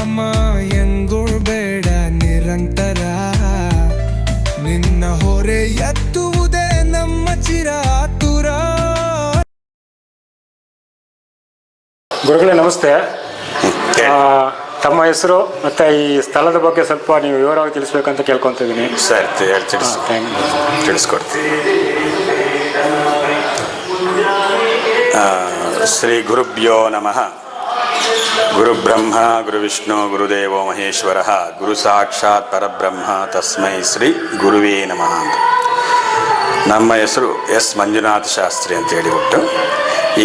ರಾಮ ಎಂಗುಳ್ ಬೇಡ ನಿರಂತರ, ನಿನ್ನ ಹೊರೆ ಎತ್ತುವುದೇ ನಮ್ಮ ಚಿರಾತುರ. ಗುರುಗಳೇ ನಮಸ್ತೆ. ತಮ್ಮ ಹೆಸರು ಮತ್ತು ಈ ಸ್ಥಳದ ಬಗ್ಗೆ ಸ್ವಲ್ಪ ನೀವು ವಿವರವಾಗಿ ತಿಳಿಸ್ಬೇಕಂತ ಕೇಳ್ಕೊತಿದ್ದೀನಿ. ಸರಿ, ತಿಳಿಸ್ಕೊಡ್ತೀನಿ. ಶ್ರೀ ಗುರುಭ್ಯೋ ನಮಃ. ಗುರುಬ್ರಹ್ಮ ಗುರುವಿಷ್ಣು ಗುರುದೇವೋ ಮಹೇಶ್ವರ, ಗುರು ಸಾಕ್ಷಾತ್ ಪರಬ್ರಹ್ಮ ತಸ್ಮೈ ಶ್ರೀ ಗುರುವೇ ನಮಃ ಅಂತ. ನಮ್ಮ ಹೆಸರು ಎಸ್ ಮಂಜುನಾಥ ಶಾಸ್ತ್ರಿ ಅಂತ ಹೇಳಿಬಿಟ್ಟು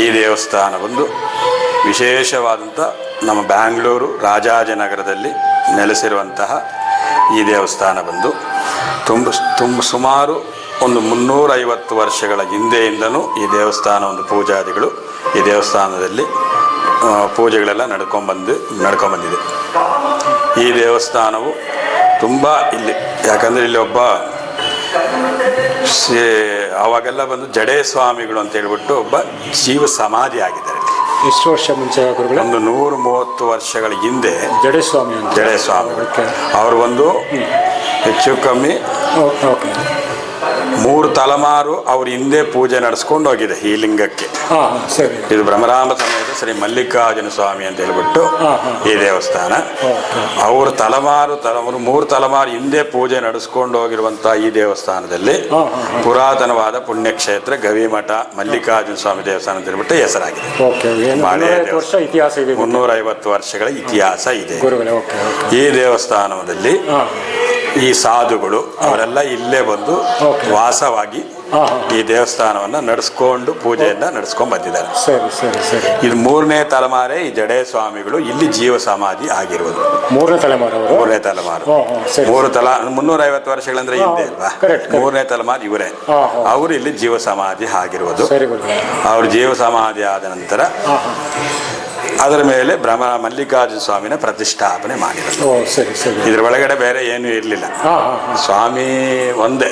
ಈ ದೇವಸ್ಥಾನ ಒಂದು ವಿಶೇಷವಾದಂಥ ನಮ್ಮ ಬ್ಯಾಂಗ್ಳೂರು ರಾಜಾಜಿನಗರದಲ್ಲಿ ನೆಲೆಸಿರುವಂತಹ ಈ ದೇವಸ್ಥಾನ ಬಂದು ಸುಮಾರು ಒಂದು 350 ವರ್ಷಗಳ ಹಿಂದೆಯಿಂದನೂ ಈ ದೇವಸ್ಥಾನ ಒಂದು ಪೂಜಾದಿಗಳು ಈ ದೇವಸ್ಥಾನದಲ್ಲಿ ಪೂಜೆಗಳೆಲ್ಲ ನಡ್ಕೊಂಬಂದಿದೆ. ಈ ದೇವಸ್ಥಾನವು ತುಂಬ ಇಲ್ಲಿ ಯಾಕಂದರೆ ಇಲ್ಲಿ ಒಬ್ಬ ಅವಾಗೆಲ್ಲ ಬಂದು ಜಡೆ ಸ್ವಾಮಿಗಳು ಅಂತ ಹೇಳ್ಬಿಟ್ಟು ಒಬ್ಬ ಜೀವ ಸಮಾಧಿ ಆಗಿದ್ದಾರೆ. ಎಷ್ಟು ವರ್ಷ ಮುಂಚೆ ಗುರುಗಳು? ಒಂದು 130 ವರ್ಷಗಳ ಹಿಂದೆ ಜಡೆ ಸ್ವಾಮಿ ಅವರು ಒಂದು ಹೆಚ್ಚು ಕಮ್ಮಿ 3 ತಲೆಮಾರು ಅವ್ರ ಹಿಂದೆ ಪೂಜೆ ನಡೆಸ್ಕೊಂಡು ಹೋಗಿದೆ ಈ ಲಿಂಗಕ್ಕೆ. ಇದು ಭ್ರಮರಾಂಬ ಸಮೇತ ಶ್ರೀ ಮಲ್ಲಿಕಾರ್ಜುನ ಸ್ವಾಮಿ ಅಂತ ಹೇಳ್ಬಿಟ್ಟು ಈ ದೇವಸ್ಥಾನ. ಅವರು 3 ತಲೆಮಾರು ಹಿಂದೆ ಪೂಜೆ ನಡೆಸ್ಕೊಂಡು ಹೋಗಿರುವಂತಹ ಈ ದೇವಸ್ಥಾನದಲ್ಲಿ ಪುರಾತನವಾದ ಪುಣ್ಯಕ್ಷೇತ್ರ ಗವಿಮಠ ಮಲ್ಲಿಕಾರ್ಜುನ ಸ್ವಾಮಿ ದೇವಸ್ಥಾನ ಅಂತ ಹೇಳ್ಬಿಟ್ಟು ಹೆಸರಾಗಿದೆ. 350 ವರ್ಷಗಳ ಇತಿಹಾಸ ಇದೆ ಈ ದೇವಸ್ಥಾನದಲ್ಲಿ. ಈ ಸಾಧುಗಳು ಅವರೆಲ್ಲ ಇಲ್ಲೇ ಬಂದು ವಾಸವಾಗಿ ಈ ದೇವಸ್ಥಾನವನ್ನು ನಡೆಸ್ಕೊಂಡು ಪೂಜೆಯನ್ನ ನಡೆಸ್ಕೊಂಡು ಬಂದಿದ್ದಾರೆ. ಇದು 3ನೇ ತಲೆಮಾರೇ ಈ ಜಡೆ ಸ್ವಾಮಿಗಳು ಇಲ್ಲಿ ಜೀವ ಸಮಾಧಿ ಆಗಿರುವುದು. 3ನೇ ತಲೆಮಾರು 350 ವರ್ಷಗಳಂದ್ರೆ ಹಿಂದೆ ಅಲ್ವಾ. 3ನೇ ತಲೆಮಾರು ಇವರೇ. ಅವರು ಇಲ್ಲಿ ಜೀವ ಸಮಾಧಿ ಆಗಿರುವುದು. ಅವ್ರ ಜೀವ ಸಮಾಧಿ ಆದ ನಂತರ ಅದರ ಮೇಲೆ ಮಲ್ಲಿಕಾರ್ಜುನ ಸ್ವಾಮಿನ ಪ್ರತಿಷ್ಠಾಪನೆ ಮಾಡಿದರು. ಇದ್ರ ಒಳಗಡೆ ಬೇರೆ ಏನು ಇರಲಿಲ್ಲ, ಸ್ವಾಮಿ ಒಂದೇ.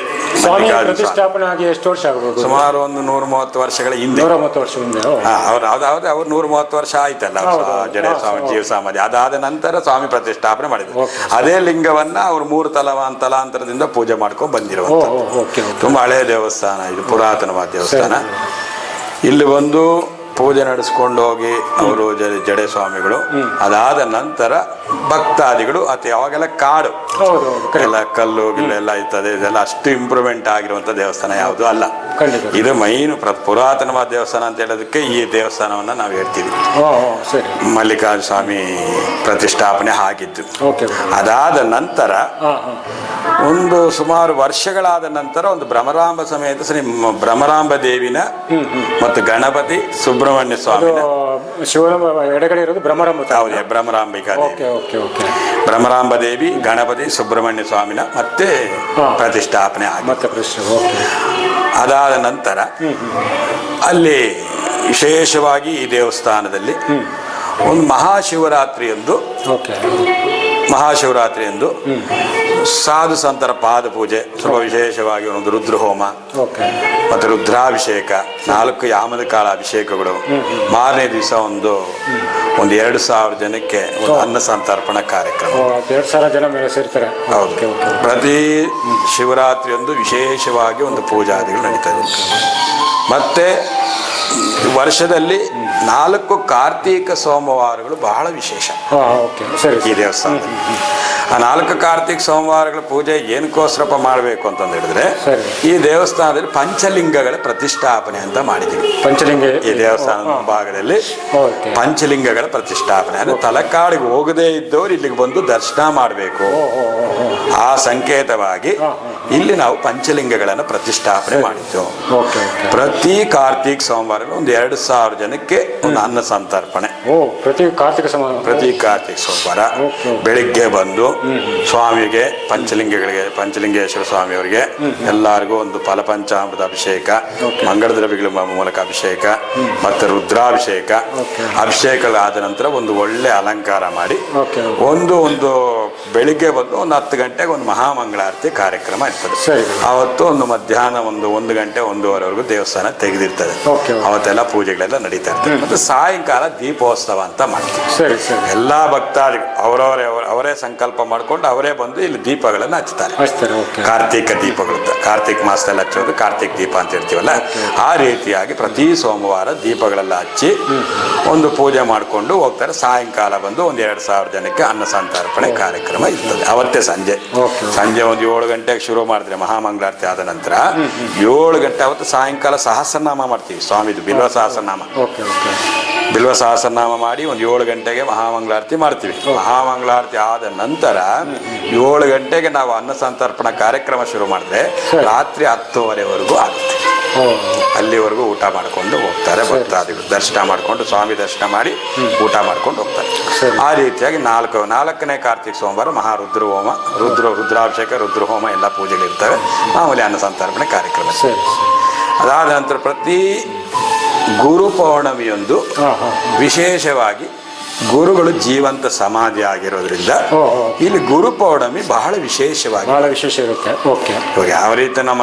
ಪ್ರತಿಷ್ಠಾಪನೆ ಆಗಿ ಎಷ್ಟು ವರ್ಷ ಆಗಬಹುದು? ಸುಮಾರು ಒಂದು 130 ವರ್ಷಗಳ ಹಿಂದೆ. 130 ವರ್ಷ ಹಿಂದೆ ಅವ್ರು 130 ವರ್ಷ ಆಯ್ತಲ್ಲ ಜಡೆ ಸ್ವಾಮಿ ಜೀವ ಸಮಾಧಿ. ಅದಾದ ನಂತರ ಸ್ವಾಮಿ ಪ್ರತಿಷ್ಠಾಪನೆ ಮಾಡಿದ್ರು. ಅದೇ ಲಿಂಗವನ್ನ ಅವ್ರು 3 ತಲಾಂತರದಿಂದ ಪೂಜೆ ಮಾಡ್ಕೊಂಡು ಬಂದಿರುವಂತ ತುಂಬಾ ಹಳೆಯ ದೇವಸ್ಥಾನ. ಇದು ಪುರಾತನವಾದ ದೇವಸ್ಥಾನ. ಇಲ್ಲಿ ಒಂದು ಪೂಜೆ ನಡೆಸ್ಕೊಂಡು ಹೋಗಿ ಅವರು ಜಡೆ ಸ್ವಾಮಿಗಳು. ಅದಾದ ನಂತರ ಭಕ್ತಾದಿಗಳು ಅವಾಗೆಲ್ಲ ಕಾಡು ಎಲ್ಲ ಕಲ್ಲು ಗಿಲ್ಲೆಲ್ಲ ಇರ್ತದೆ. ಇದೆಲ್ಲ ಅಷ್ಟು ಇಂಪ್ರೂವ್ಮೆಂಟ್ ಆಗಿರುವಂತ ದೇವಸ್ಥಾನ ಯಾವುದು ಅಲ್ಲ. ಇದು ಮೈನ್ ಪುರಾತನವಾದ ದೇವಸ್ಥಾನ ಅಂತ ಹೇಳೋದಕ್ಕೆ ಈ ದೇವಸ್ಥಾನವನ್ನ ನಾವು ಹೇಳ್ತೀವಿ. ಮಲ್ಲಿಕಾರ್ಜುನ ಸ್ವಾಮಿ ಪ್ರತಿಷ್ಠಾಪನೆ ಆಗಿದ್ದು. ಅದಾದ ನಂತರ ಒಂದು ಸುಮಾರು ವರ್ಷಗಳಾದ ನಂತರ ಒಂದು ಭ್ರಮರಾಂಬ ಸಮೇತ ಶ್ರೀ ಭ್ರಮರಾಂಬ ದೇವಿನ ಮತ್ತು ಗಣಪತಿ ಸುಬ್ರಹ್ಮಣ್ಯ ಸ್ವಾಮಿ ಎಡಗಡೆ ಇರೋದು ಭ್ರಮರಾಂಬಿಕಾ ದೇವಿ, ಭ್ರಮರಾಂಬ ದೇವಿ ಗಣಪತಿ ಸುಬ್ರಹ್ಮಣ್ಯ ಸ್ವಾಮಿನ ಮತ್ತೆ ಪ್ರತಿಷ್ಠಾಪನೆ ಆಗಿ. ಅದಾದ ನಂತರ ಅಲ್ಲಿ ವಿಶೇಷವಾಗಿ ಈ ದೇವಸ್ಥಾನದಲ್ಲಿ ಒಂದು ಮಹಾಶಿವರಾತ್ರಿ ಎಂದು ಸಾಧು ಸಂತರ ಪಾದ ಪೂಜೆ, ಸ್ವಲ್ಪ ವಿಶೇಷವಾಗಿ ಒಂದು ರುದ್ರ ಹೋಮ ಮತ್ತು ರುದ್ರಾಭಿಷೇಕ, 4 ಯಾಮದ ಕಾಲ ಅಭಿಷೇಕಗಳು. ಮಾರನೇ ದಿವಸ ಒಂದು 2,000 ಜನಕ್ಕೆ ಅನ್ನ ಸಂತರ್ಪಣಾ ಕಾರ್ಯಕ್ರಮ. 2,000 ಜನ ಮೇಲೆ ಸೇರ್ತಾರೆ. ಹೌದು. ಪ್ರತಿ ಶಿವರಾತ್ರಿಯೊಂದು ವಿಶೇಷವಾಗಿ ಒಂದು ಪೂಜಾದಿಗಳು ನಡೀತದೆ. ಮತ್ತೆ ವರ್ಷದಲ್ಲಿ 4 ಕಾರ್ತೀಕ ಸೋಮವಾರಗಳು ಬಹಳ ವಿಶೇಷ ಈ ದೇವಸ್ಥಾನದಲ್ಲಿ. ಆ 4 ಕಾರ್ತಿಕ ಸೋಮವಾರಗಳ ಪೂಜೆ ಏನಕ್ಕೋಸ್ಕರಪ್ಪ ಮಾಡಬೇಕು ಅಂತಂದು ಹೇಳಿದ್ರೆ, ಈ ದೇವಸ್ಥಾನದಲ್ಲಿ ಪಂಚಲಿಂಗಗಳ ಪ್ರತಿಷ್ಠಾಪನೆ ಅಂತ ಮಾಡಿದ್ದೀವಿ. ಈ ದೇವಸ್ಥಾನದ ಭಾಗದಲ್ಲಿ ಪಂಚಲಿಂಗಗಳ ಪ್ರತಿಷ್ಠಾಪನೆ ಅಂದ್ರೆ ತಲಕಾಡಿಗೆ ಹೋಗದೇ ಇದ್ದವ್ರು ಇಲ್ಲಿಗೆ ಬಂದು ದರ್ಶನ ಮಾಡಬೇಕು. ಆ ಸಂಕೇತವಾಗಿ ಇಲ್ಲಿ ನಾವು ಪಂಚಲಿಂಗಗಳನ್ನು ಪ್ರತಿಷ್ಠಾಪನೆ ಮಾಡಿದ್ದು. ಪ್ರತಿ ಕಾರ್ತಿಕ ಸೋಮವಾರ ಒಂದು 2,000 ಜನಕ್ಕೆ ಒಂದು ಅನ್ನ ಸಂತರ್ಪಣೆ. ಪ್ರತಿ ಕಾರ್ತಿಕ ಸೋಮವಾರ ಬೆಳಿಗ್ಗೆ ಬಂದು ಸ್ವಾಮಿಗೆ ಪಂಚಲಿಂಗೇಶ್ವರ ಸ್ವಾಮಿಯವರಿಗೆ ಎಲ್ಲರಿಗೂ ಒಂದು ಫಲಪಂಚಾಮೃತ ಅಭಿಷೇಕ, ಮಂಗಳ ದ್ರವ್ಯಗಳ ಮೂಲಕ ಅಭಿಷೇಕ ಮತ್ತು ರುದ್ರಾಭಿಷೇಕ. ಅಭಿಷೇಕಗಳಾದ ನಂತರ ಒಂದು ಒಳ್ಳೆ ಅಲಂಕಾರ ಮಾಡಿ ಒಂದು ಬೆಳಿಗ್ಗೆ ಬಂದು ಒಂದು 10 ಗಂಟೆಗೆ ಒಂದು ಮಹಾಮಂಗಳಾರತಿ ಕಾರ್ಯಕ್ರಮ ಇರ್ತದೆ. ಅವತ್ತು ಒಂದು ಮಧ್ಯಾಹ್ನ 1 ಗಂಟೆ 1:30ವರೆಗೂ ದೇವಸ್ಥಾನ ತೆಗೆದಿರ್ತದೆ. ಅವತ್ತೆಲ್ಲ ಪೂಜೆಗಳೆಲ್ಲ ನಡೀತಾ ಇರ್ತದೆ. ಮತ್ತು ಸಾಯಂಕಾಲ ದೀಪೋತ್ಸವ ಅಂತ ಮಾಡ್ತೀವಿ. ಸರಿ ಸರಿ. ಎಲ್ಲ ಭಕ್ತಾದಿಗಳು ಅವರೇ ಸಂಕಲ್ಪ ಮಾಡ್ಕೊಂಡು ಅವರೇ ಬಂದು ಇಲ್ಲಿ ದೀಪಗಳನ್ನು ಹಚ್ತಾರೆ. ಕಾರ್ತಿಕ ದೀಪಗಳು, ಕಾರ್ತಿಕ್ ಮಾಸದಲ್ಲಿ ಹಚ್ಚೋದು ಕಾರ್ತಿಕ್ ದೀಪ ಅಂತ ಇರ್ತೀವಲ್ಲ, ಆ ರೀತಿಯಾಗಿ ಪ್ರತಿ ಸೋಮವಾರ ದೀಪಗಳೆಲ್ಲ ಹಚ್ಚಿ ಒಂದು ಪೂಜೆ ಮಾಡಿಕೊಂಡು ಹೋಗ್ತಾರೆ. ಸಾಯಂಕಾಲ ಬಂದು ಒಂದು 2,000 ಜನಕ್ಕೆ ಅನ್ನ ಸಂತರ್ಪಣೆ ಕಾರ್ಯಕ್ರಮ ಇರ್ತದೆ. ಅವತ್ತೇ ಸಂಜೆ ಒಂದು 7 ಗಂಟೆಗೆ ಶುರು ಮಾಡಿದ್ರೆ ಮಹಾಮಂಗಳಾರತಿ ಆದ ನಂತರ 7 ಗಂಟೆ ಅವತ್ತು ಸಾಯಂಕಾಲ ಸಹಸ್ರನಾಮ ಮಾಡ್ತೀವಿ. ಸ್ವಾಮಿದು ಬಿಲ್ವ ಸಹಸ್ರನಾಮ, ಬಿಲ್ವ ಸಹಸ್ರನಾಮ ಮಾಡಿ ಒಂದು 7 ಗಂಟೆಗೆ ಮಹಾಮಂಗಳಾರತಿ ಮಾಡ್ತೀವಿ. ಮಹಾಮಂಗಳಾರತಿ ಆದ ನಂತರ 7 ಗಂಟೆಗೆ ನಾವು ಅನ್ನ ಸಂತರ್ಪಣಾ ಕಾರ್ಯಕ್ರಮ ಶುರು ಮಾಡಿದ್ರೆ ರಾತ್ರಿ 10:30ವರೆಗೂ ಆಗುತ್ತೆ. ಅಲ್ಲಿವರೆಗೂ ಊಟ ಮಾಡ್ಕೊಂಡು ಹೋಗ್ತಾರೆ ಭಕ್ತಾದಿಗಳು. ದರ್ಶನ ಮಾಡ್ಕೊಂಡು ಸ್ವಾಮಿ ದರ್ಶನ ಮಾಡಿ ಊಟ ಮಾಡ್ಕೊಂಡು ಹೋಗ್ತಾರೆ. ಆ ರೀತಿಯಾಗಿ 4ನೇ ಕಾರ್ತಿಕ ಸೋಮವಾರ ಮಹಾರುದ್ರ ಹೋಮ, ರುದ್ರಾಭಿಷೇಕ, ರುದ್ರ ಹೋಮ ಎಲ್ಲ ಪೂಜೆಗಳಿರ್ತವೆ. ಮಾಮೂಲಿ ಅನ್ನ ಸಂತರ್ಪಣೆ ಕಾರ್ಯಕ್ರಮ. ಅದಾದ ನಂತರ ಪ್ರತಿ ಗುರು ಪೌರ್ಣಮಿಯೊಂದು ವಿಶೇಷವಾಗಿ ಗುರುಗಳು ಜೀವಂತ ಸಮಾಧಿ ಆಗಿರೋದ್ರಿಂದ ಇಲ್ಲಿ ಗುರು ಪೌರ್ಣಮಿ ಬಹಳ ವಿಶೇಷವಾಗಿ ವಿಶೇಷ ಇರುತ್ತೆ. ಇವಾಗ ಯಾವ ರೀತಿ ನಮ್ಮ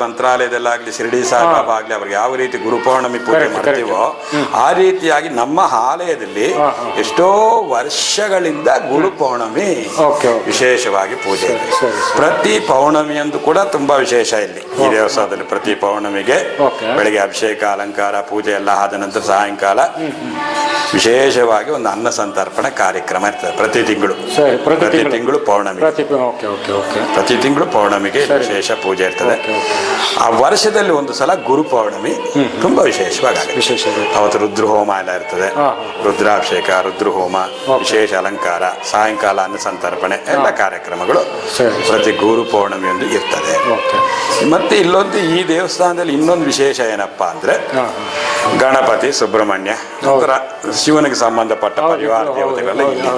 ಮಂತ್ರಾಲಯದಲ್ಲಾಗ್ಲಿ ಶಿರಡಿ ಸಾಯಿಬಾಬಾ ಆಗ್ಲಿ ಅವ್ರಿಗೆ ಯಾವ ರೀತಿ ಗುರು ಪೌರ್ಣಮಿ ಪೂಜೆ ಮಾಡ್ತೀವೋ ಆ ರೀತಿಯಾಗಿ ನಮ್ಮ ಆಲಯದಲ್ಲಿ ಎಷ್ಟೋ ವರ್ಷಗಳಿಂದ ಗುರು ಪೌರ್ಣಮಿ ವಿಶೇಷವಾಗಿ ಪೂಜೆ ಇದೆ. ಪ್ರತಿ ಪೌರ್ಣಮಿಯಂದು ಕೂಡ ತುಂಬಾ ವಿಶೇಷ ಇಲ್ಲಿ ಈ ದೇವಸ್ಥಾನದಲ್ಲಿ. ಪ್ರತಿ ಪೌರ್ಣಮಿಗೆ ಬೆಳಿಗ್ಗೆ ಅಭಿಷೇಕ, ಅಲಂಕಾರ, ಪೂಜೆ ಎಲ್ಲ ಆದ ನಂತರ ಸಾಯಂಕಾಲ ವಿಶೇಷವಾಗಿ ಒಂದು ಅನ್ನ ಸಂತರ್ಪಣೆ ಕಾರ್ಯಕ್ರಮ ಇರ್ತದೆ. ಪ್ರತಿ ತಿಂಗಳು ಪೌರ್ಣಮಿ, ಪ್ರತಿ ತಿಂಗಳು ಪೌರ್ಣಮಿಗೆ ವಿಶೇಷ ಪೂಜೆ ಇರ್ತದೆ. ಆ ವರ್ಷದಲ್ಲಿ ಒಂದು ಸಲ ಗುರು ಪೌರ್ಣಮಿ ತುಂಬಾ ವಿಶೇಷವಾಗಿ ಅವತ್ತು ರುದ್ರ ಹೋಮ ಎಲ್ಲ ಇರ್ತದೆ. ರುದ್ರಾಭಿಷೇಕ, ರುದ್ರ ಹೋಮ, ವಿಶೇಷ ಅಲಂಕಾರ, ಸಾಯಂಕಾಲ ಅನ್ನ ಸಂತರ್ಪಣೆ ಎಲ್ಲ ಕಾರ್ಯಕ್ರಮಗಳು ಪ್ರತಿ ಗುರು ಪೌರ್ಣಮಿ ಒಂದು ಇರ್ತದೆ. ಮತ್ತೆ ಇಲ್ಲೊಂದು ಈ ದೇವಸ್ಥಾನದಲ್ಲಿ ಇನ್ನೊಂದು ವಿಶೇಷ ಏನಪ್ಪಾ ಅಂದ್ರೆ ಗಣಪತಿ, ಸುಬ್ರಹ್ಮಣ್ಯ, ಶಿವನಿಗೆ ಸಂಬಂಧಪಟ್ಟ ಪರಿವಾರ ದೇವತೆಗಳೆಲ್ಲ ಇಲ್ಲಿ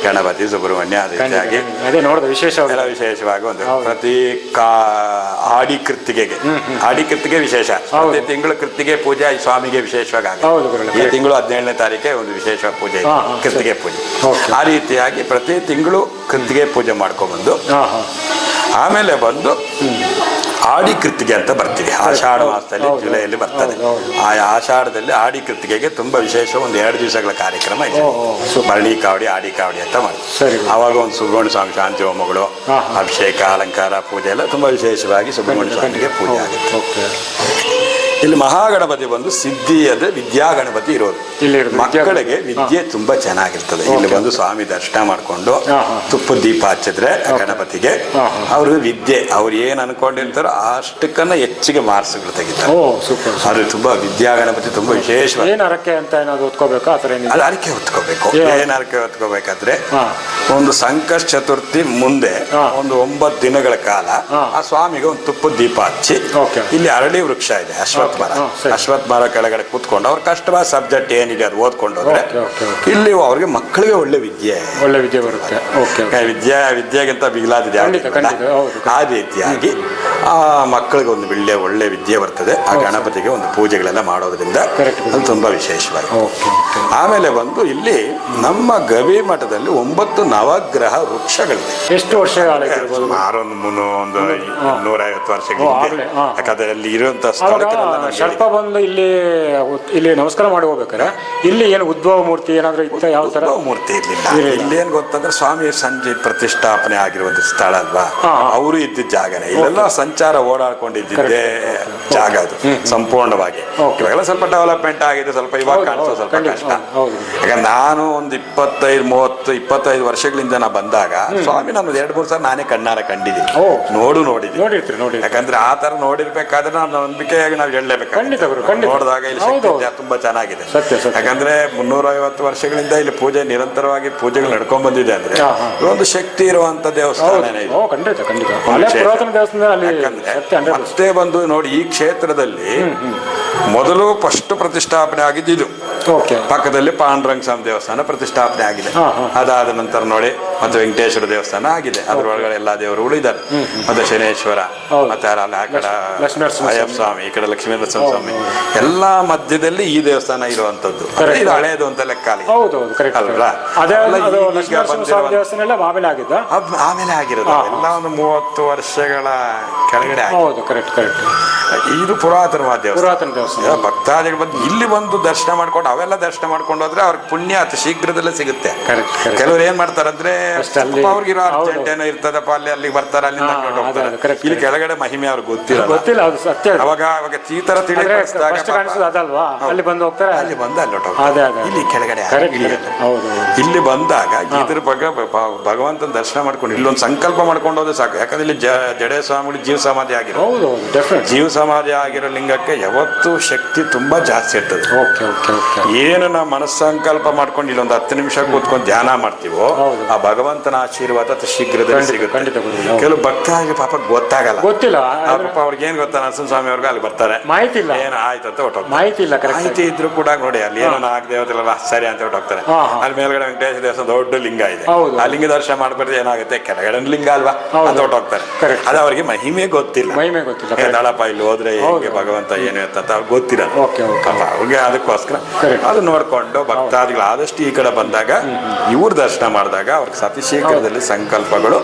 ಗಣಪತಿ, ಸುಬ್ರಹ್ಮಣ್ಯ, ವಿಶೇಷವಾಗಿ ಒಂದು ಪ್ರತಿ ಆಡಿ ಕೃತ್ತಿಗೆಗೆ ವಿಶೇಷ. ಪ್ರತಿ ತಿಂಗಳು ಕೃತ್ತಿಗೆ ಪೂಜೆ ಈ ಸ್ವಾಮಿಗೆ ವಿಶೇಷವಾಗಿ ಆಗುತ್ತೆ. ಈ ತಿಂಗಳು 17ನೇ ತಾರೀಕೆ ಒಂದು ವಿಶೇಷ ಪೂಜೆ, ಕೃತ್ತಿಗೆ ಪೂಜೆ. ಆ ರೀತಿಯಾಗಿ ಪ್ರತಿ ತಿಂಗಳು ಕೃತ್ತಿಗೆ ಪೂಜೆ ಮಾಡ್ಕೊಂಡ್ಬಂದು ಆಮೇಲೆ ಬಂದು ಆಡಿ ಕೃತ್ತಿಗೆ ಅಂತ ಬರ್ತೀವಿ. ಆಷಾಢ ಮಾಸದಲ್ಲಿ ಜುಲೈಯಲ್ಲಿ ಬರ್ತದೆ. ಆ ಆಷಾಢದಲ್ಲಿ ಆಡಿ ಕೃತ್ತಿಗೆಗೆ ತುಂಬಾ ವಿಶೇಷ ಒಂದು 2 ದಿವಸಗಳ ಕಾರ್ಯಕ್ರಮ ಇದೆ. ಭರಣಿ ಕಾವಡಿ, ಆಡಿ ಕಾವಡಿ ಅಂತ ಮಾಡ್ತೀವಿ. ಆವಾಗ ಒಂದು ಸುಬ್ರಹ್ಮಣ್ಯ ಸ್ವಾಮಿ ಶಾಂತಿ ಹೋಮಗಳು, ಅಭಿಷೇಕ, ಅಲಂಕಾರ, ಪೂಜೆ ಎಲ್ಲ ತುಂಬಾ ವಿಶೇಷವಾಗಿ ಸುಬ್ರಹ್ಮಣ್ಯ ಸ್ವಾಮಿಗೆ ಪೂಜೆ ಆಗುತ್ತೆ. ಇಲ್ಲಿ ಮಹಾಗಣಪತಿ ಬಂದು ಸಿದ್ಧಿಯದ ವಿದ್ಯಾ ಗಣಪತಿ ಇರೋದು. ಮಕ್ಕಳಿಗೆ ವಿದ್ಯೆ ತುಂಬಾ ಚೆನ್ನಾಗಿರ್ತದೆ. ಇಲ್ಲಿ ಬಂದು ಸ್ವಾಮಿ ದರ್ಶನ ಮಾಡ್ಕೊಂಡು ತುಪ್ಪ ದೀಪ ಹಚ್ಚಿದ್ರೆ ಗಣಪತಿಗೆ ಅವ್ರಿಗೆ ವಿದ್ಯೆ, ಅವ್ರು ಏನ್ ಅನ್ಕೊಂಡಿರ್ತಾರೋ ಅಷ್ಟಕ್ಕನ್ನ ಹೆಚ್ಚಿಗೆ ಮಾರ್ಕ್ಸ್ಗಳು ತೆಗಿತಾರೆ. ಅದು ತುಂಬಾ ವಿದ್ಯಾ ಗಣಪತಿ ತುಂಬಾ ವಿಶೇಷವಾಗಿ. ಅದು ಅರಕೆ ಹೊತ್ಕೋಬೇಕು. ಏನ್ ಅರಕೆ ಹೊತ್ಕೋಬೇಕಾದ್ರೆ ಒಂದು ಸಂಕಷ್ಟ ಚತುರ್ಥಿ ಮುಂದೆ ಒಂದು 9 ದಿನಗಳ ಕಾಲ ಆ ಸ್ವಾಮಿಗೆ ಒಂದು ತುಪ್ಪದ ದೀಪ ಹಚ್ಚಿ, ಇಲ್ಲಿ ಅರಳಿ ವೃಕ್ಷ ಇದೆ, ಅಶ್ವತ್ಥ ಮರ ಕೆಳಗಡೆ ಕೂತ್ಕೊಂಡು ಅವ್ರ ಕಷ್ಟವಾದ ಸಬ್ಜೆಕ್ಟ್ ಏನಿದೆ ಅದು ಓದ್ಕೊಂಡು ಹೋದ್ರೆ ಇಲ್ಲಿ ಅವ್ರಿಗೆ ಮಕ್ಕಳಿಗೆ ಒಳ್ಳೆ ವಿದ್ಯೆ ಬರುತ್ತೆ. ವಿದ್ಯೆಗಿಂತ ಬಿಗಿಲಾದಿದೆ. ಆ ರೀತಿಯಾಗಿ ಆ ಮಕ್ಕಳಿಗೆ ಒಂದು ಒಳ್ಳೆ ವಿದ್ಯೆ ಬರ್ತದೆ. ಆ ಗಣಪತಿಗೆ ಒಂದು ಪೂಜೆಗಳೆಲ್ಲ ಮಾಡೋದ್ರಿಂದ ಅದು ತುಂಬಾ ವಿಶೇಷವಾಗಿ. ಆಮೇಲೆ ಬಂದು ಇಲ್ಲಿ ನಮ್ಮ ಗವಿ ಮಠದಲ್ಲಿ 9 ನವಗ್ರಹ ವೃಕ್ಷಗಳಿದೆ. ಎಷ್ಟು ವರ್ಷ? ಸುಮಾರು ಒಂದು 150 ವರ್ಷಗಳಿದೆ. ಯಾಕಂದ್ರೆ ಅಲ್ಲಿ ಇರುವಂತಹ ಸ್ಥಳಕ್ಕೆಲ್ಲ ಸ್ವಲ್ಪ ಬಂದು ಇಲ್ಲಿ ನಮಸ್ಕಾರ ಮಾಡಿ ಹೋಗ್ಬೇಕಾರೆ ಇಲ್ಲಿ ಏನು ಉದ್ಭವ ಮೂರ್ತಿ ಏನಾದ್ರು ಇತ್ತ? ಯಾವ ತರ ಮೂರ್ತಿ ಇರ್ಲಿಲ್ಲ. ಇಲ್ಲಿ ಏನ್ ಗೊತ್ತಂದ್ರೆ ಸ್ವಾಮಿ ಸಂಜೆ ಪ್ರತಿಷ್ಠಾಪನೆ ಆಗಿರುವಂತ ಸ್ಥಳ ಅಲ್ವಾ, ಅವರು ಇದ್ದಿದ್ದ ಜಾಗನೇ. ಇಲ್ಲೆಲ್ಲ ಸಂಚಾರ ಓಡಾಡ್ಕೊಂಡಿದ್ದೇ ಜಾಗ ಅದು ಸಂಪೂರ್ಣವಾಗಿ. ಇವಾಗೆಲ್ಲ ಸ್ವಲ್ಪ ಡೆವಲಪ್ಮೆಂಟ್ ಆಗಿದೆ, ಸ್ವಲ್ಪ ಇವಾಗ ಕಾಣಿಸೋ ಸ್ವಲ್ಪ ಕಷ್ಟ. ಯಾಕಂದ್ರೆ ನಾನು ಒಂದು 25 ವರ್ಷಗಳಿಂದ ನಾ ಬಂದಾಗ ಸ್ವಾಮಿ ನಾನು 2-3 ಸಲ ನಾನೇ ಕಣ್ಣಾರ ಕಂಡಿದ್ದೀನಿ, ನೋಡಿದ್ದೀನಿ. ಯಾಕಂದ್ರೆ ಆ ತರ ನೋಡಿರ್ಬೇಕಾದ್ರೆ ನಾವು ನಂಬಿಕೆಯಾಗಿ ನಾವು ಹೇಳಲೇಬೇಕು. ನೋಡಿದಾಗ ಇಲ್ಲಿ ಶಕ್ತಿ ತುಂಬಾ ಚೆನ್ನಾಗಿದೆ. ಯಾಕಂದ್ರೆ 350 ವರ್ಷಗಳಿಂದ ಇಲ್ಲಿ ಪೂಜೆ ನಿರಂತರವಾಗಿ ಪೂಜೆಗಳು ನಡ್ಕೊಂಡ್ ಬಂದಿದೆ ಅಂದ್ರೆ ಒಂದು ಶಕ್ತಿ ಇರುವಂತ ದೇವಸ್ಥಾನ. ಮತ್ತೆ ಬಂದು ನೋಡಿ, ಈ ಕ್ಷೇತ್ರದಲ್ಲಿ ಮೊದಲು ಫಸ್ಟ್ ಪ್ರತಿಷ್ಠಾಪನೆ ಆಗಿದ್ದು ಪಕ್ಕದಲ್ಲಿ ಪಾಂಡುರಂಗ ಸ್ವಾಮಿ ದೇವಸ್ಥಾನ ಪ್ರತಿಷ್ಠಾಪನೆ ಆಗಿದೆ. ಅದಾದ ನಂತರ ನೋಡಿ ಮತ್ತೆ ವೆಂಕಟೇಶ್ವರ ದೇವಸ್ಥಾನ ಆಗಿದೆ. ಅದ್ರೊಳಗಡೆ ಎಲ್ಲಾ ದೇವರುಗಳು ಇದ್ದಾರೆ. ಮತ್ತೆ ಶನೇಶ್ವರ, ಮತ್ತೆ ಆ ಕಡೆ ಅಯ್ಯಪ್ಪ ಸ್ವಾಮಿ, ಈ ಕಡೆ ಲಕ್ಷ್ಮೀ ಸ್ವಾಮಿ, ಎಲ್ಲಾ ಮಧ್ಯದಲ್ಲಿ ಈ ದೇವಸ್ಥಾನ ಇರುವಂತದ್ದು. ಇದು ಹಳೇದು ಅಂತ ಲೆಕ್ಕ ಆಮೇಲೆ ಆಗಿರೋದು ಎಲ್ಲ ಒಂದು 30 ವರ್ಷಗಳ ಕೆಳಗಡೆ. ಇದು ಪುರಾತನವಾದ ದೇವಸ್ಥಾನ. ಭಕ್ತಾದಿಗಳು ಬಂದು ಇಲ್ಲಿ ಬಂದು ದರ್ಶನ ಮಾಡ್ಕೊಂಡು ಅವೆಲ್ಲ ದರ್ಶನ ಮಾಡ್ಕೊಂಡು ಹೋದ್ರೆ ಅವ್ರಿಗೆ ಪುಣ್ಯ ಅತಿ ಶೀಘ್ರದಲ್ಲೇ ಸಿಗುತ್ತೆ. ಕೆಲವರು ಏನ್ ಮಾಡ್ತಾರಂದ್ರೆ ಅವ್ರಿಗಿರೋ ಅರ್ಜೆಂಟ್ ಏನೋ ಇರ್ತದಪ್ಪ ಅಲ್ಲಿಗೆ ಬರ್ತಾರೆ, ಅಲ್ಲಿಂದ ಹೋಗ್ತಾರೆ. ಇಲ್ಲಿ ಕೆಳಗಡೆ ಮಹಿಮೆ ಅವ್ರಿಗೆ ಗೊತ್ತಿಲ್ಲ. ಅವಾಗ ಈ ತರ ತಿಳಿದಾಗ ಅಲ್ಲಿ ಬಂದು ಹೋಗ್ತಾರೆ, ಅಲ್ಲಿ ಬಂದ ಇಲ್ಲಿ ಕೆಳಗಡೆ ಇಲ್ಲಿ ಬಂದಾಗ ಇದ್ರ ಬಗ್ಗೆ ಭಗವಂತನ ದರ್ಶನ ಮಾಡ್ಕೊಂಡು ಇಲ್ಲೊಂದು ಸಂಕಲ್ಪ ಮಾಡ್ಕೊಂಡು ಹೋದ್ರೆ ಸಾಕು. ಯಾಕಂದ್ರೆ ಇಲ್ಲಿ ಜಡೆ ಸ್ವಾಮಿಗಳು ಜೀವ ಸಮಾಧಿ ಆಗಿರೋ ಜೀವ ಸಮಾಧಿ ಆಗಿರೋ ಲಿಂಗಕ್ಕೆ ಯಾವತ್ತೂ ಶಕ್ತಿ ತುಂಬಾ ಜಾಸ್ತಿ ಇರ್ತದೆ. ಏನು ನಾವು ಮನಸ್ಸಂಕಲ್ಪ ಮಾಡ್ಕೊಂಡು ಇಲ್ಲೊಂದು 10 ನಿಮಿಷ ಕೂತ್ಕೊಂಡು ಧ್ಯಾನ ಮಾಡ್ತೀವೋ ಆ ಭಗವಂತನ ಆಶೀರ್ವಾದ ಅತಿ ಶೀಘ್ರದಲ್ಲಿ ಸಿಗುತ್ತೆ. ಕೆಲವು ಭಕ್ತರಿಗೆ ಪಾಪ ಗೊತ್ತಾಗಲ್ಲ, ಗೊತ್ತಿಲ್ಲ ಪಾಪ ಅವ್ರಿಗೆ ಏನ್ ಗೊತ್ತಾ, ನರಸಿಂಹಸ್ವಾಮಿ ಅವ್ರಿಗೆ ಅಲ್ಲಿ ಬರ್ತಾರೆ, ಮಾಹಿತಿ ಇಲ್ಲ, ಏನು ಆಯ್ತು ಅಂತ ಹೊಟ್ಟೋಗ್ತಾರೆ. ಮಾಹಿತಿ ಇದ್ರು ಕೂಡ ನೋಡಿ ಅಲ್ಲಿ ಏನೋ 4 ದೇವತೆಲ್ಲ ಸರಿ ಅಂತ ಹೊಟ್ಟೋಗ್ತಾರೆ. ಅಲ್ಲಿ ಮೇಲ್ಗಡೆ ವೆಂಕಟೇಶ ದೇವಸ್ಥಾನ ದೊಡ್ಡ ಲಿಂಗ ಇದೆ, ಆ ಲಿಂಗ ದರ್ಶನ ಮಾಡ್ಬಾರ್ದು ಏನಾಗುತ್ತೆ, ಕೆಳಗಡೆ ಲಿಂಗ ಅಲ್ವಾ ಅಂತ ಹೊಟ್ಟೋಗ್ತಾರೆ. ಅದು ಅವ್ರಿಗೆ ಮಹಿಮೆ ಗೊತ್ತಿಲ್ಲ, ದಳಪ ಇಲ್ಲಿ ಹೋದ್ರೆ ಹೇಗೆ ಭಗವಂತ ಏನು ಅಂತ ಅವ್ರಿಗೆ ಗೊತ್ತಿರಲ್ಲ. ಅವ್ರಿಗೆ ಅದಕ್ಕೋಸ್ಕರ ಅದು ನೋಡ್ಕೊಂಡು ಭಕ್ತಾದಿಗಳು ಆದಷ್ಟು ಈ ಕಡೆ ಬಂದಾಗ ಇವ್ರ ದರ್ಶನ ಮಾಡಿದಾಗ ಅವ್ರಿಗೆ ಅತಿ ಶೀಘ್ರದಲ್ಲಿ ಸಂಕಲ್ಪಗಳು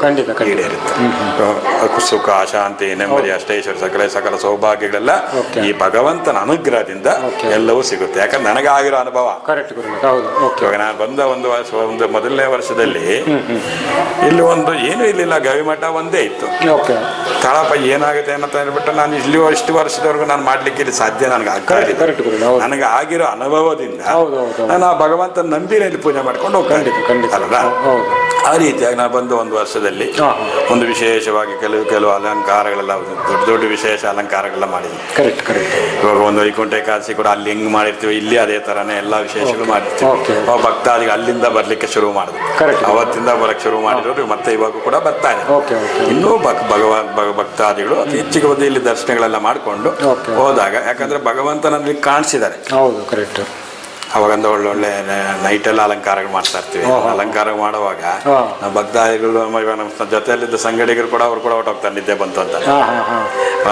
ಈಡೇರುತ್ತೆ. ಸುಖ, ಶಾಂತಿ, ನೆಮ್ಮದಿ, ಅಷ್ಟೈಶ್ವರ, ಸಕಲ ಸೌಭಾಗ್ಯಗಳೆಲ್ಲ ಈ ಭಗವಂತನ ಅನುಗ್ರಹದಿಂದ ಎಲ್ಲವೂ ಸಿಗುತ್ತೆ. ಯಾಕಂದ್ರೆ ನನಗಾಗಿರೋ ಅನುಭವ. ಇವಾಗ ನಾನು ಬಂದ ಒಂದು ಮೊದಲನೇ ವರ್ಷದಲ್ಲಿ ಇಲ್ಲಿ ಒಂದು ಏನು ಇರ್ಲಿಲ್ಲ, ಗವಿಮಠ ಒಂದೇ ಇತ್ತು. ತಳಪ ಏನಾಗುತ್ತೆ ಅಂತ ಹೇಳ್ಬಿಟ್ಟು ನಾನು ಇಲ್ಲಿ ಇಷ್ಟು ವರ್ಷದವರೆಗೂ ನಾನು ಮಾಡ್ಲಿಕ್ಕೆ ಇಲ್ಲಿ ಸಾಧ್ಯ ನನಗೆ ಆಗ್ತಾ ಇಲ್ಲ. ನನಗೆ ಆಗಿರೋ ಅನುಭವದಿಂದ ನಾನು ಆ ಭಗವಂತನ ನಂಬಿನ ಇಲ್ಲಿ ಪೂಜೆ ಮಾಡ್ಕೊಂಡು ಹೋಗ್ತೀನಿ ಅಲ್ಲ. ಆ ರೀತಿಯಾಗಿ ನಾನು ಬಂದು ಒಂದು ವರ್ಷದಲ್ಲಿ ಒಂದು ವಿಶೇಷವಾಗಿ ಕೆಲವು ಅಲಂಕಾರಗಳೆಲ್ಲ ದೊಡ್ಡ ವಿಶೇಷ ಅಲಂಕಾರಗಳೆಲ್ಲ ಮಾಡಿದ್ವಿ. ಇವಾಗ ಒಂದು ವೈಕುಂಠ ಏಕಾದಶಿ ಕೂಡ ಅಲ್ಲಿ ಹೆಂಗ್ ಮಾಡಿರ್ತೀವಿ, ಇಲ್ಲಿ ಅದೇ ತರನೇ ಎಲ್ಲಾ ವಿಶೇಷಗಳು ಮಾಡಿರ್ತೀವಿ. ಭಕ್ತಾದಿಗಳು ಅಲ್ಲಿಂದ ಬರ್ಲಿಕ್ಕೆ ಶುರು ಮಾಡಿದ್ವಿ, ಅವತ್ತಿಂದ ಬರಕ್ ಶುರು ಮಾಡಿರೋರು ಮತ್ತೆ ಇವಾಗ ಕೂಡ ಬರ್ತಾರೆ. ಇನ್ನೂ ಭಕ್ತಾದಿಗಳು ಹೆಚ್ಚಿಗೆ ಬಂದು ಇಲ್ಲಿ ದರ್ಶನಗಳೆಲ್ಲ ಮಾಡ್ಕೊಂಡು ಹೋದಾಗ, ಯಾಕಂದ್ರೆ ಭಗವಂತನಲ್ಲಿ ಕಾಣಿಸಿದ್ದಾರೆ. ಅವಾಗಂದ ಒಳ್ಳೊಳ್ಳೆ ನೈಟೆಲ್ಲ ಅಲಂಕಾರಗಳು ಮಾಡ್ತಾ ಇರ್ತೀವಿ. ಅಲಂಕಾರ ಮಾಡುವಾಗ ನಾವು ಭಕ್ತಾದಿಗಳು ನಮ್ಮ ಜೊತೆಯಲ್ಲಿದ್ದ ಸಂಗಡಿಗರು ಕೂಡ ಅವ್ರು ಕೂಡ ಹೊಟ್ಟೋಗ್ತಾರೆ, ನಿದ್ದೆ ಬಂತು ಅಂತ.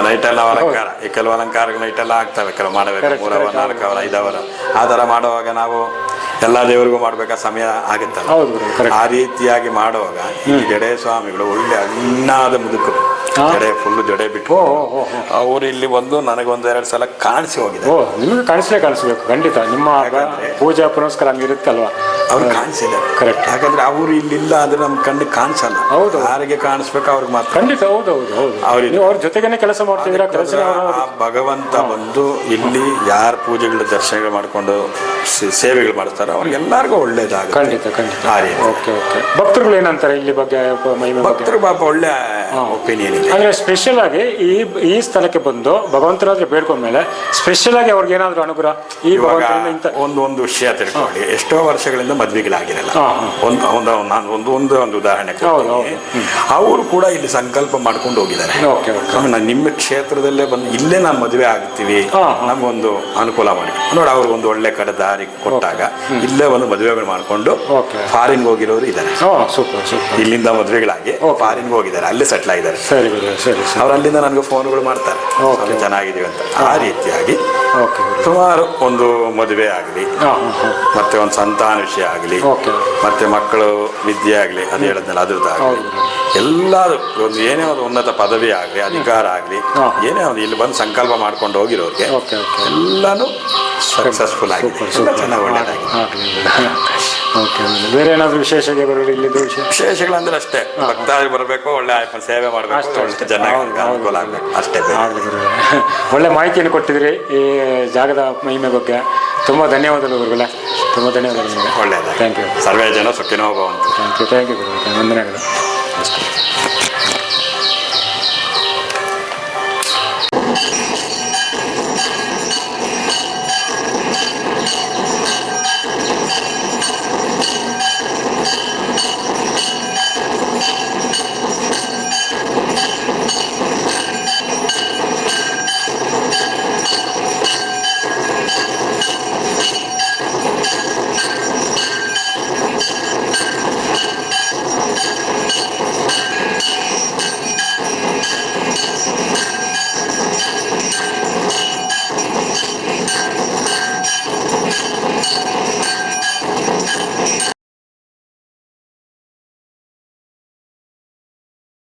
ನೈಟೆಲ್ಲ ಅಲಂಕಾರ, ಈ ಕೆಲವು ಅಲಂಕಾರಗಳು ನೈಟೆಲ್ಲ ಆಗ್ತವೆ, ಕೆಲವು ಮಾಡಬೇಕು 3 ಅವರ್ 4 ಅವರ್ 5 ಅವರ್ ಆ ಥರ ಮಾಡುವಾಗ ನಾವು ಎಲ್ಲ ದೇವರಿಗೂ ಮಾಡ್ಬೇಕಾ ಸಮಯ ಆಗುತ್ತಲ್ಲ. ಆ ರೀತಿಯಾಗಿ ಮಾಡುವಾಗ ಈ ಜಡೆ ಸ್ವಾಮಿಗಳು ಒಳ್ಳೆ ಅಣ್ಣಾದ ಮುದುಕರು, ಜಡೆ ಫುಲ್ ಜಡೆ ಬಿಟ್ಟು ಅವ್ರು ಇಲ್ಲಿ ಬಂದು ನನಗೆ 1-2 ಸಲ ಕಾಣಿಸಿ ಹೋಗಿದೆ. ನಿಮಗೆ ಕಾಣಿಸ್ಬೇಕು ಖಂಡಿತ, ನಿಮ್ಮ ಪೂಜಾ ಪುನಸ್ಕಾರ ಹಂಗಿರುತ್ತಲ್ವಾ, ಅವ್ರು ಕಾಣಿಸಿದ್ದಾರೆ. ಕರೆಕ್ಟ್. ಯಾಕಂದ್ರೆ ಅವ್ರು ಇಲ್ಲಿಲ್ಲ ಅಂದ್ರೆ ನಮ್ ಕಣ್ಣಿಗೆ ಕಾಣಿಸಲ್ಲ. ಯಾರಿಗೆ ಕಾಣಿಸ್ಬೇಕು ಅವ್ರಿಗೆ ಮಾತ್ರ. ಖಂಡಿತ. ಅವ್ರ ಜೊತೆಗೇನೆ ಕೆಲಸ ಮಾಡ್ತಿದ್ದೀರಾ. ಭಗವಂತ ಬಂದು ಇಲ್ಲಿ ಯಾರ ಪೂಜೆಗಳ ದರ್ಶನಗಳು ಮಾಡ್ಕೊಂಡು ಸೇವೆಗಳು ಮಾಡ್ತಾರೋ ಅವ್ರಿಗೆಲ್ಲರಿಗೂ ಒಳ್ಳೇದಾಗುತ್ತೆ. ಭಕ್ತರುಗಳು ಏನಂತಾರೆ ಇಲ್ಲಿ ಬಗ್ಗೆ? ಭಕ್ತರು ಪಾಪ ಒಳ್ಳೆ ಒಪಿನಿಯನ್ ಇದೆ. ಅಂದ್ರೆ ಸ್ಪೆಷಲ್ ಆಗಿ ಈ ಸ್ಥಳಕ್ಕೆ ಬಂದು ಭಗವಂತನ ಹತ್ರ ಬೇಡ್ಕೊಂಡ್ಮೇಲೆ ಸ್ಪೆಷಲ್ ಆಗಿ ಅವ್ರಿಗೆ ಏನಾದ್ರು ಅನುಗ್ರಹ ಈ ಒಂದು ವಿಷಯ ತಿಳ್ಕೊಳ್ಳಿ. ಎಷ್ಟೋ ವರ್ಷಗಳಿಂದ ಮದ್ವೆಗಳಾಗಿರಲ್ಲ. ಒಂದು ಉದಾಹರಣೆ, ಅವರು ಕೂಡ ಇಲ್ಲಿ ಸಂಕಲ್ಪ ಮಾಡ್ಕೊಂಡು ಹೋಗಿದ್ದಾರೆ, ನಿಮ್ಮ ಕ್ಷೇತ್ರದಲ್ಲೇ ಬಂದು ಇಲ್ಲೇ ನಾವು ಮದುವೆ ಆಗ್ತೀವಿ, ನಮ್ಗೊಂದು ಅನುಕೂಲ ಮಾಡಿ ನೋಡಿ. ಅವ್ರಿಗೆ ಒಂದು ಒಳ್ಳೆ ಕಡೆ ದಾರಿ ಕೊಟ್ಟಾಗ ಇಲ್ಲೇ ಒಂದು ಮದುವೆಗಳು ಮಾಡ್ಕೊಂಡು ಫಾರಿನ್ ಹೋಗಿರೋರು ಇದ್ದಾರೆ. ಇಲ್ಲಿಂದ ಮದುವೆಗಳಾಗಿ ಫಾರಿನ್ ಹೋಗಿದ್ದಾರೆ, ಅಲ್ಲೇ ಸೆಟ್ಲ್ ಆಗಿದ್ದಾರೆ. ಅವ್ರು ಅಲ್ಲಿಂದ ನನಗೆ ಫೋನ್ಗಳು ಮಾಡ್ತಾರೆ, ಚೆನ್ನಾಗಿದೀವಿ ಅಂತ. ಆ ರೀತಿಯಾಗಿ ಸುಮಾರು ಒಂದು ಮದುವೆ ಆಗಲಿ, ಮತ್ತೆ ಒಂದು ಸಂತಾನ ವಿಷಯ ಆಗಲಿ, ಮತ್ತೆ ಮಕ್ಕಳು ವಿದ್ಯೆ ಆಗಲಿ, ಅದು ಹೇಳಿದ್ನಲ್ಲ ಅದ್ರದ್ದಾಗಲಿ, ಎಲ್ಲರೂ ಒಂದು ಏನೇ ಒಂದು ಉನ್ನತ ಪದವಿ ಆಗಲಿ, ಅಧಿಕಾರ ಆಗಲಿ, ಏನೇ ಒಂದು ಇಲ್ಲಿ ಬಂದು ಸಂಕಲ್ಪ ಮಾಡ್ಕೊಂಡು ಹೋಗಿರೋರಿಗೆ ಎಲ್ಲಾನು ಸಕ್ಸಸ್ಫುಲ್ ಆಗಿ ಚೆನ್ನಾಗಿ ಒಳ್ಳೆಯದಾಗಿದೆ. ಬೇರೆ ಏನಾದ್ರು ವಿಶೇಷ ವಿಶೇಷಗಳಂದ್ರೆ ಅಷ್ಟೇ, ಭಕ್ತಾದಿಗಳು ಬರಬೇಕು, ಒಳ್ಳೆ ಸೇವೆ ಮಾಡಬೇಕು, ಚೆನ್ನಾಗಿ ಅನುಕೂಲ ಆಗಬೇಕು ಅಷ್ಟೇ. ಒಳ್ಳೆ ಮಾಹಿತಿಯನ್ನು ಕೊಟ್ಟಿದ್ರಿ ಈ ಜಾಗದ ಮಹಿಮೆ ಬಗ್ಗೆ. ತುಂಬ ಧನ್ಯವಾದಗಳು ಗುರುಗಳೇ, ತುಂಬ ಧನ್ಯವಾದಗಳು. ಒಳ್ಳೆಯದು. Thank you. ಸರ್ವೇ ಜನ ಸುಖಿನೋ ಭವಂತು. ಥ್ಯಾಂಕ್ ಯು ಗುರುಗಳೇ, ವಂದನೆಗಳು.